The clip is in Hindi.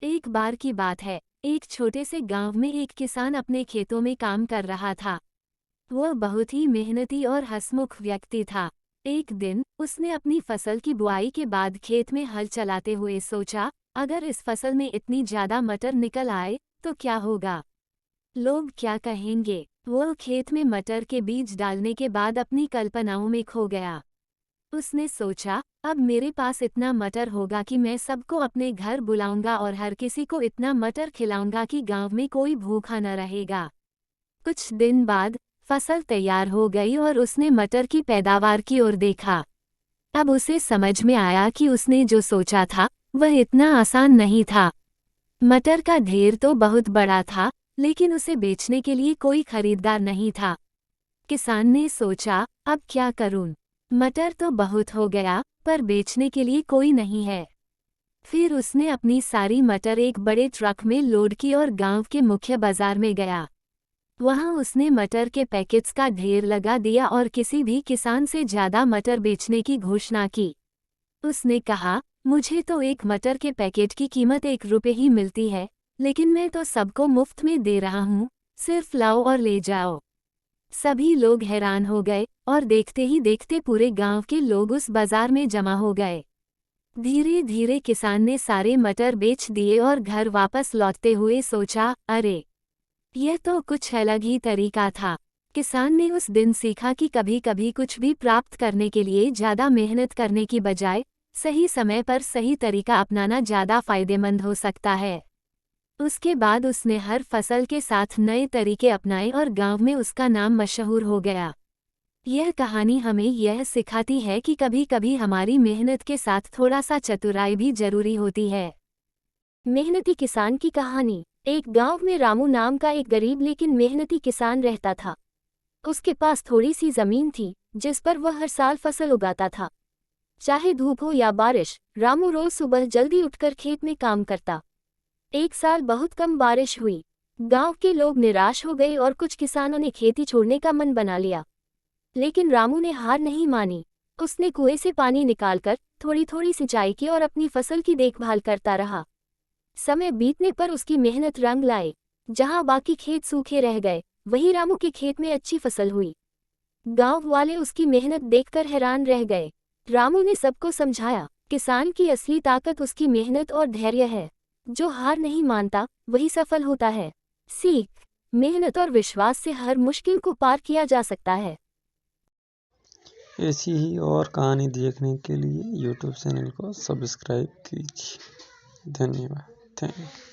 एक बार की बात है, एक छोटे से गांव में एक किसान अपने खेतों में काम कर रहा था। वह बहुत ही मेहनती और हंसमुख व्यक्ति था। एक दिन उसने अपनी फसल की बुआई के बाद खेत में हल चलाते हुए सोचा, अगर इस फसल में इतनी ज्यादा मटर निकल आए तो क्या होगा, लोग क्या कहेंगे। वह खेत में मटर के बीज डालने के बाद अपनी कल्पनाओं में खो गया। उसने सोचा, अब मेरे पास इतना मटर होगा कि मैं सबको अपने घर बुलाऊंगा और हर किसी को इतना मटर खिलाऊंगा कि गांव में कोई भूखा न रहेगा। कुछ दिन बाद फसल तैयार हो गई और उसने मटर की पैदावार की ओर देखा। अब उसे समझ में आया कि उसने जो सोचा था वह इतना आसान नहीं था। मटर का ढेर तो बहुत बड़ा था, लेकिन उसे बेचने के लिए कोई खरीदार नहीं था। किसान ने सोचा, अब क्या करूं? मटर तो बहुत हो गया, पर बेचने के लिए कोई नहीं है। फिर उसने अपनी सारी मटर एक बड़े ट्रक में लोड की और गांव के मुख्य बाजार में गया। वहां उसने मटर के पैकेट्स का ढेर लगा दिया और किसी भी किसान से ज्यादा मटर बेचने की घोषणा की। उसने कहा, मुझे तो एक मटर के पैकेट की कीमत 1 रुपये ही मिलती है, लेकिन मैं तो सबको मुफ्त में दे रहा हूँ, सिर्फ लाओ और ले जाओ। सभी लोग हैरान हो गए और देखते ही देखते पूरे गांव के लोग उस बाजार में जमा हो गए। धीरे धीरे किसान ने सारे मटर बेच दिए और घर वापस लौटते हुए सोचा, अरे, यह तो कुछ अलग ही तरीका था। किसान ने उस दिन सीखा कि कभी कभी कुछ भी प्राप्त करने के लिए ज्यादा मेहनत करने की बजाय सही समय पर सही तरीका अपनाना ज्यादा फायदेमंद हो सकता है। उसके बाद उसने हर फसल के साथ नए तरीके अपनाए और गांव में उसका नाम मशहूर हो गया। यह कहानी हमें यह सिखाती है कि कभी कभी हमारी मेहनत के साथ थोड़ा सा चतुराई भी जरूरी होती है। मेहनती किसान की कहानी। एक गांव में रामू नाम का एक गरीब लेकिन मेहनती किसान रहता था। उसके पास थोड़ी सी जमीन थी, जिस पर वह हर साल फसल उगाता था। चाहे धूप हो या बारिश, रामू रोज सुबह जल्दी उठकर खेत में काम करता। एक साल बहुत कम बारिश हुई। गांव के लोग निराश हो गए और कुछ किसानों ने खेती छोड़ने का मन बना लिया। लेकिन रामू ने हार नहीं मानी। उसने कुएं से पानी निकालकर थोड़ी थोड़ी सिंचाई की और अपनी फसल की देखभाल करता रहा। समय बीतने पर उसकी मेहनत रंग लाए। जहां बाकी खेत सूखे रह गए, वहीं रामू के खेत में अच्छी फसल हुई। गांव वाले उसकी मेहनत देखकर हैरान रह गए। रामू ने सबको समझाया, किसान की असली ताकत उसकी मेहनत और धैर्य है। जो हार नहीं मानता वही सफल होता है। सीख, मेहनत और विश्वास से हर मुश्किल को पार किया जा सकता है। ऐसी ही और कहानी देखने के लिए यूट्यूब चैनल को सब्सक्राइब कीजिए। धन्यवाद। Thank you.